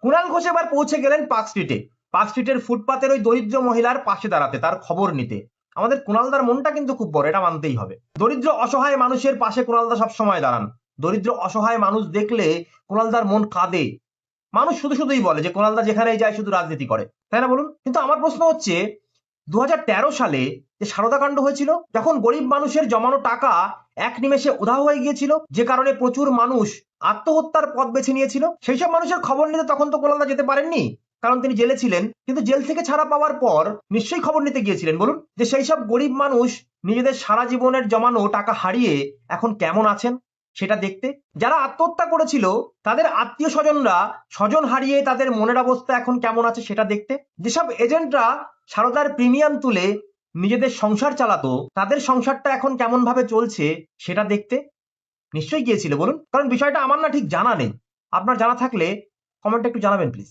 কুণাল ঘোষ এবার পৌঁছে গেলেন পার্ক স্ট্রিটে। পার্ক স্ট্রিটের ফুটপাতের ওই দরিদ্র মহিলার পাশে দাঁড়াতে, তার খবর নিতে। আমাদের কুণালদার মনটা কিন্তু খুব বড়, এটা মানতেই হবে। দরিদ্র অসহায় মানুষের পাশে কুণালদা সবসময় দাঁড়ান। দরিদ্র অসহায় মানুষ দেখলে কুণালদার মন কাঁদে। মানুষ শুধু শুধুই বলে যে কুণালদা যেখানেই যায় শুধু রাজনীতি করে, তাই না বলুন? কিন্তু আমার প্রশ্ন হচ্ছে, 2013 সালে যে সারদাকাণ্ড হয়েছিল, যখন গরিব মানুষের জমানো টাকা এক নিমেষে উধাও হয়ে গিয়েছিল, যে কারণে প্রচুর মানুষ আত্মহত্যার পথ বেছে নিয়েছিল, সেই সব মানুষের খবর নিতে তখন তো কুণালদা যেতে পারেননি, কারণ তিনি জেলে ছিলেন। কিন্তু জেল থেকে ছাড়া পাওয়ার পর নিশ্চয়ই খবর নিতে গিয়েছিলেন, বলুন, যে সেই সব গরিব মানুষ নিজেদের সারা জীবনের জমানো টাকা হারিয়ে এখন কেমন আছেন সেটা দেখতে। যারা আত্মহত্যা করেছিল তাদের আত্মীয় স্বজনরা স্বজন হারিয়ে তাদের মনের অবস্থা এখন কেমন আছে সেটা দেখতে। যেসব এজেন্টরা সারদার প্রিমিয়াম তুলে নিজেদের সংসার চালাতো, তাদের সংসারটা এখন কেমন ভাবে চলছে সেটা দেখতে নিশ্চয়ই গিয়েছিল, বলুন। কারণ বিষয়টা আমার না ঠিক জানা নেই, আপনার জানা থাকলে কমেন্টে একটু জানাবেন প্লিজ।